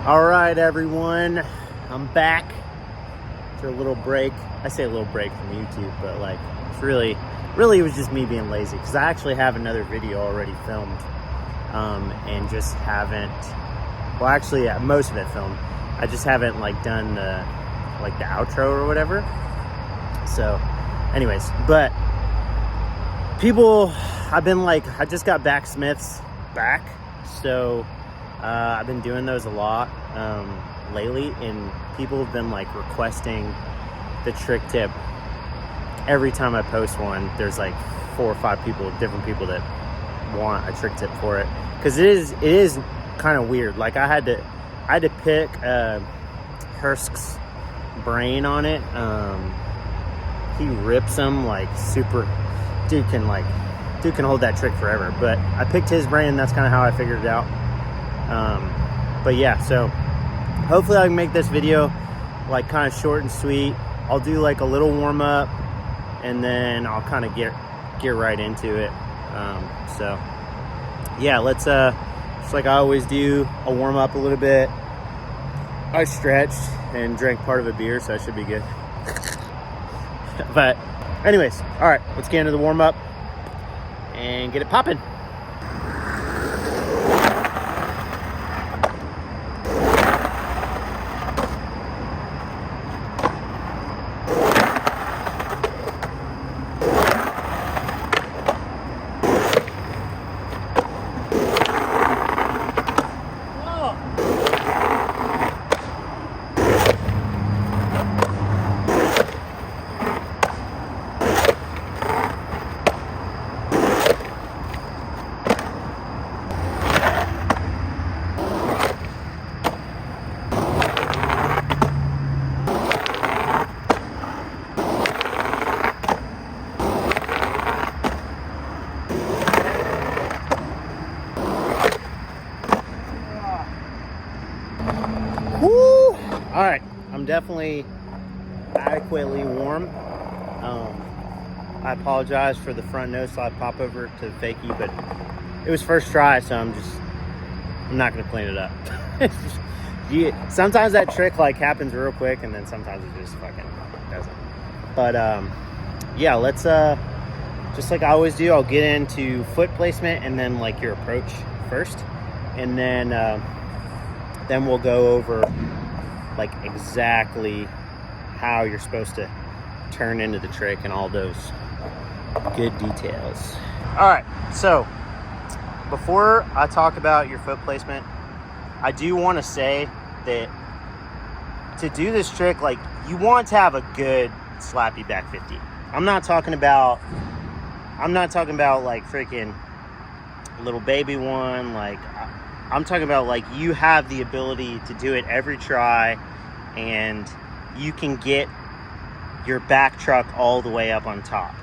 All right, everyone, I'm back after a little break. I say a little break from YouTube, but like it's really it was just me being lazy because I actually have another video already filmed, and just haven't. Well, actually, yeah, most of it filmed. I just haven't like done the outro or whatever. So, anyways, but people, I've been like, I just got backsmiths back, so I've been doing those a lot lately, and people have been like requesting the trick tip. Every time I post one, there's like 4 or 5 different people that want a trick tip for it, because it is kind of weird. Like I had to pick Hursk's brain on it. He rips them like super. Dude can hold that trick forever. But I picked his brain, and that's kind of how I figured it out. But yeah, so hopefully I can make this video like kind of short and sweet. I'll do like a little warm up, and then I'll kind of get right into it. So yeah, let's just like I always do, I'll warm up a little bit. I stretched and drank part of a beer, so I should be good. But anyways, all right, let's get into the warm up and get it popping. Woo! All right, I'm definitely adequately warm. I apologize for the front nose slide pop over to the fakie, but it was first try, so I'm not gonna clean it up. Sometimes that trick like happens real quick, and then sometimes it just fucking doesn't. But yeah, let's just like I always do, I'll get into foot placement and then like your approach first, and then we'll go over like exactly how you're supposed to turn into the trick and all those good details. All right, so before I talk about your foot placement, I do want to say that to do this trick, like you want to have a good slappy back 50. I'm not talking about like freaking little baby one. Like I'm talking about like you have the ability to do it every try, and you can get your back truck all the way up on top.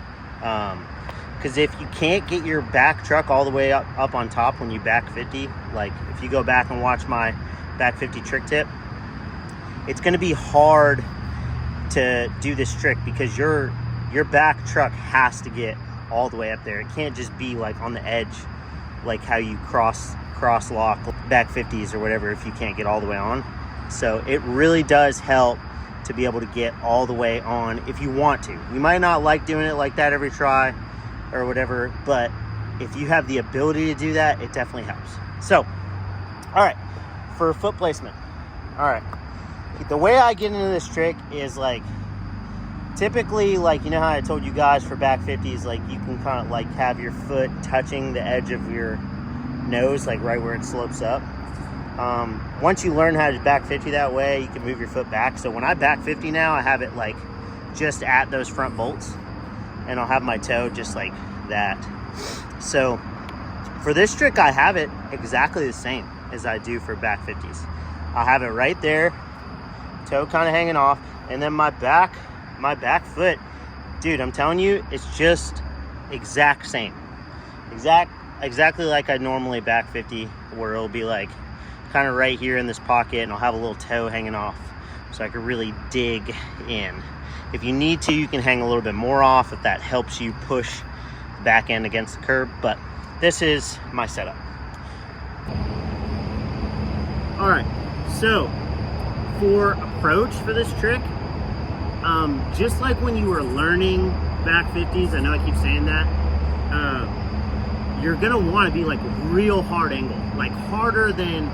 Because if you can't get your back truck all the way up on top when you back 50, like if you go back and watch my back 50 trick tip, it's going to be hard to do this trick because your back truck has to get all the way up there. It can't just be like on the edge, like how you cross lock back 50s or whatever if you can't get all the way on. So it really does help to be able to get all the way on if you want to. You might not like doing it like that every try or whatever, but if you have the ability to do that, it definitely helps. So, all right, for foot placement. All right, the way I get into this trick is like, typically, like, you know how I told you guys for back 50s, like you can kind of like have your foot touching the edge of your nose, like right where it slopes up. Once you learn how to back 50 that way, you can move your foot back. So when I back 50 now, I have it like just at those front bolts, and I'll have my toe just like that. So for this trick, I have it exactly the same as I do for back 50s. I'll have it right there, toe kind of hanging off, and then my back foot, dude, I'm telling you, it's just exact same. Exactly like I normally back 50, where it'll be like kind of right here in this pocket, and I'll have a little toe hanging off so I can really dig in. If you need to, you can hang a little bit more off if that helps you push the back end against the curb, but this is my setup. All right, So for approach for this trick, just like when you were learning back 50s, I know I keep saying that, you're gonna want to be like real hard angle, like harder than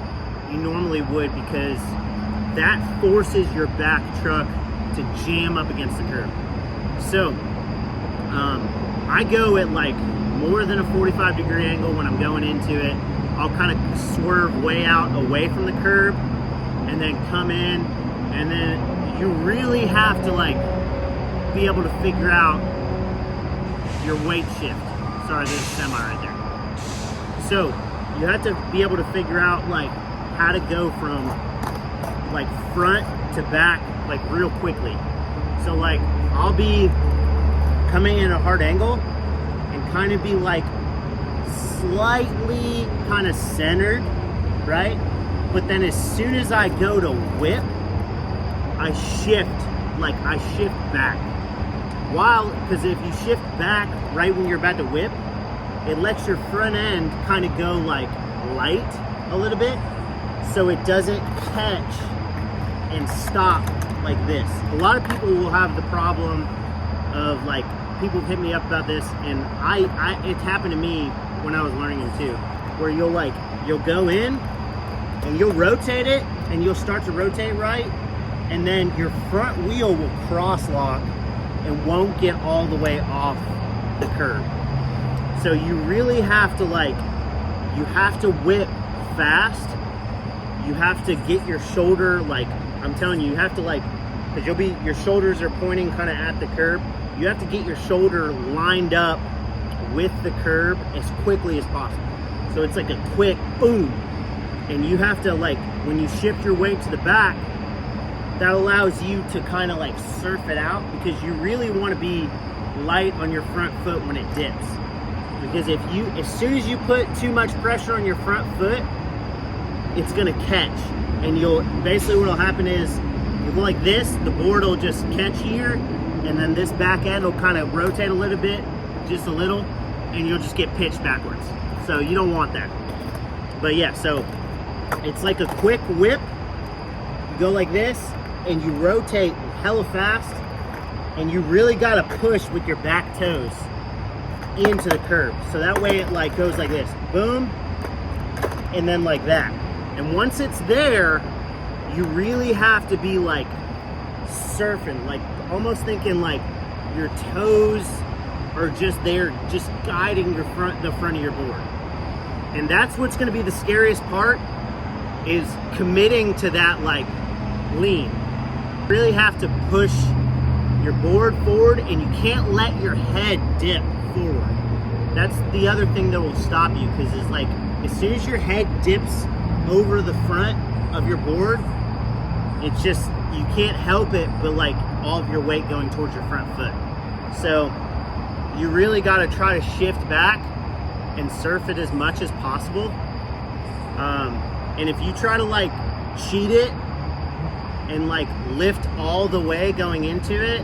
you normally would, because that forces your back truck to jam up against the curb. So I go at like more than a 45-degree angle when I'm going into it. I'll kind of swerve way out away from the curb and then come in, and then you really have to like be able to figure out your weight shift. Sorry, there's a semi right there. So you have to be able to figure out like how to go from like front to back like real quickly. So like I'll be coming in a hard angle and kind of be like slightly kind of centered, right? But then as soon as I go to whip, I shift back. Because if you shift back right when you're about to whip, it lets your front end kind of go like light a little bit, so it doesn't catch and stop like this. A lot of people will have the problem of like, people hit me up about this, and it happened to me when I was learning them too, where you'll go in and you'll rotate it, and you'll start to rotate right, and then your front wheel will cross lock and won't get all the way off the curb. So you really have to you have to whip fast. You have to get your shoulder, like, I'm telling you, you have to because your shoulders are pointing kind of at the curb. You have to get your shoulder lined up with the curb as quickly as possible. So it's like a quick boom. And you have to, when you shift your weight to the back, that allows you to kind of surf it out, because you really want to be light on your front foot when it dips. Because as soon as you put too much pressure on your front foot, it's gonna catch. And basically what'll happen is, you go like this, the board will just catch here, and then this back end will kind of rotate a little bit, just a little, and you'll just get pitched backwards. So you don't want that. But yeah, so it's like a quick whip. You go like this, and you rotate hella fast, and you really gotta push with your back toes into the curb. So that way it goes like this, boom, and then like that. And once it's there, you really have to be surfing, almost thinking your toes are just there, just guiding the front of your board. And that's what's gonna be the scariest part, is committing to that lean. You really have to push your board forward, and you can't let your head dip forward. That's the other thing that will stop you, because it's as soon as your head dips over the front of your board, it's just, you can't help it but all of your weight going towards your front foot. So you really got to try to shift back and surf it as much as possible. And if you try to cheat it and lift all the way going into it,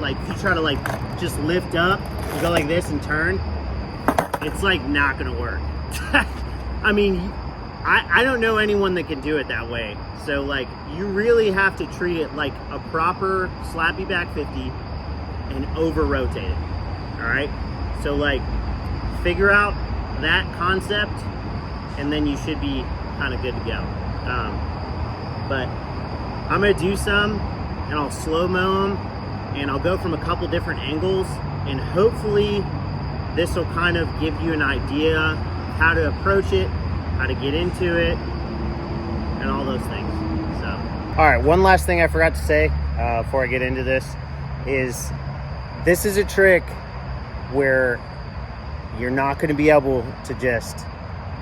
if you try to just lift up and go like this and turn, it's not gonna work. I mean, I don't know anyone that can do it that way. So you really have to treat it like a proper slappy back 50 and over rotate it. All right, so figure out that concept, and then you should be kind of good to go. But I'm gonna do some, and I'll slow-mo them, and I'll go from a couple different angles, and hopefully this will kind of give you an idea of how to approach it, how to get into it, and all those things. So, all right, one last thing I forgot to say before I get into this is a trick where you're not going to be able to just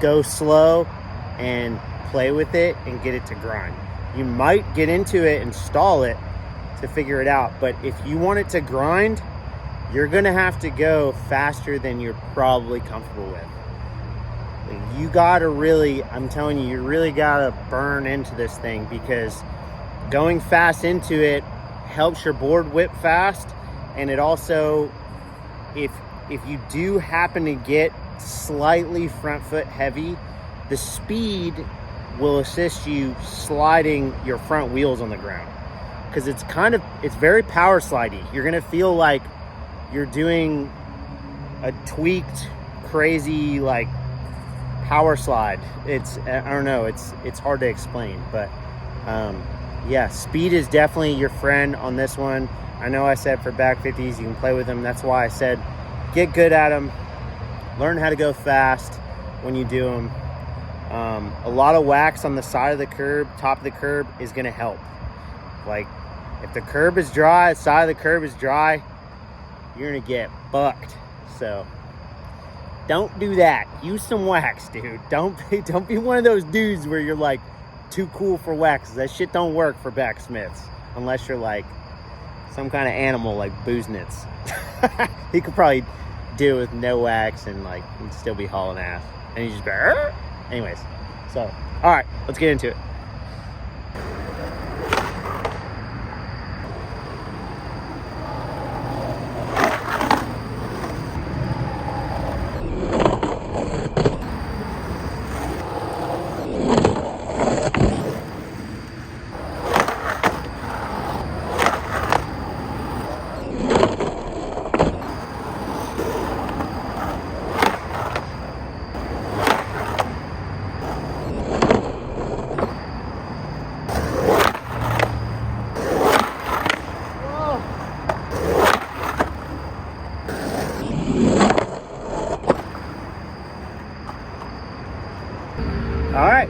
go slow and play with it and get it to grind. You might get into it and stall it to figure it out, but if you want it to grind, you're gonna have to go faster than you're probably comfortable with. You gotta really, I'm telling you, you really gotta burn into this thing, because going fast into it helps your board whip fast, and it also, if you do happen to get slightly front foot heavy, the speed will assist you sliding your front wheels on the ground, because it's very power slidey. You're gonna feel like you're doing a tweaked, crazy like power slide. I don't know, it's hard to explain, but yeah, speed is definitely your friend on this one. I know I said for back 50s you can play with them. That's why I said get good at them, learn how to go fast when you do them. A lot of wax on the side of the curb, top of the curb, is gonna help. Like, if the curb is dry, the side of the curb is dry, you're gonna get bucked. So don't do that. Use some wax, dude. Don't be one of those dudes where you're like too cool for wax. That shit don't work for backsmiths unless you're like some kind of animal like Booznitz. He could probably do it with no wax and like he'd still be hauling ass. And you just go, "Arr!" Anyways. So, all right, let's get into it. All right,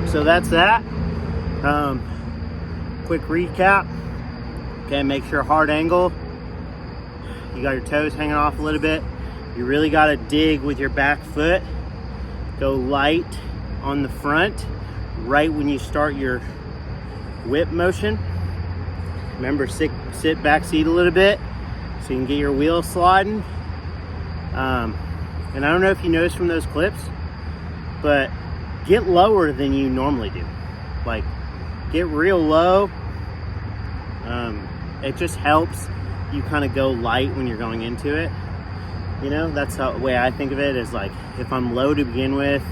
so that's that. Quick recap. Okay, make sure hard angle. You got your toes hanging off a little bit. You really got to dig with your back foot. Go light on the front right when you start your whip motion. Remember, sit back seat a little bit so you can get your wheels sliding. And I don't know if you noticed from those clips, but get lower than you normally do. Like, get real low. It just helps you kind of go light when you're going into it. You know, that's the way I think of it, is like, if I'm low to begin with,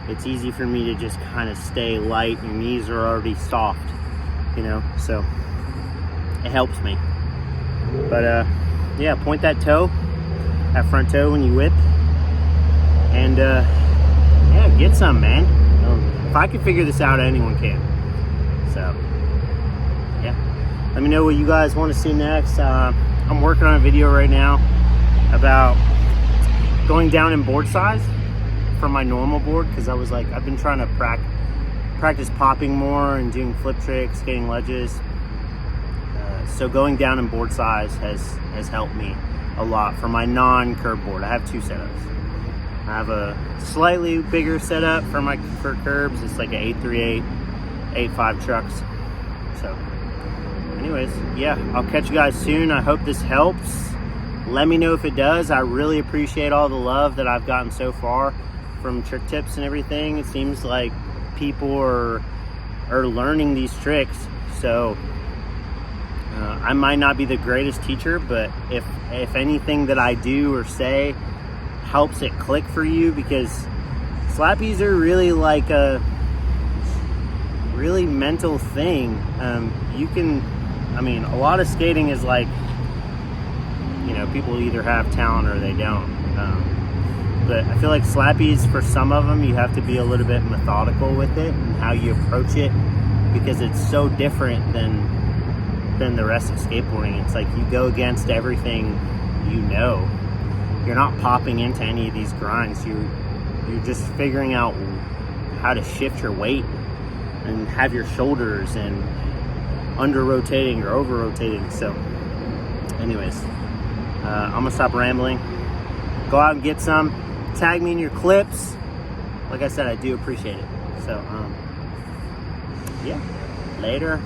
it's easy for me to just kind of stay light. Your knees are already soft, you know, so it helps me. But yeah, point that front toe when you whip, and yeah, get some, man. If I can figure this out, anyone can. So, yeah. Let me know what you guys want to see next. I'm working on a video right now about going down in board size from my normal board, because I've been trying to practice popping more and doing flip tricks, getting ledges. So going down in board size has helped me a lot for my non-curb board. I have two setups. I have a slightly bigger setup for curbs. It's like an 838, 85 trucks. So anyways, yeah, I'll catch you guys soon. I hope this helps. Let me know if it does. I really appreciate all the love that I've gotten so far from trick tips and everything. It seems like people are learning these tricks. So I might not be the greatest teacher, but if anything that I do or say helps it click for you, because slappies are really like a really mental thing. A lot of skating is like, you know, people either have talent or they don't. But I feel like slappies, for some of them, you have to be a little bit methodical with it and how you approach it, because it's so different than the rest of skateboarding. It's like you go against everything, you know. You're not popping into any of these grinds. You're just figuring out how to shift your weight and have your shoulders and under rotating or over rotating. So anyways, I'm gonna stop rambling. Go out and get some. Tag me in your clips. Like I said, I do appreciate it. So yeah, later.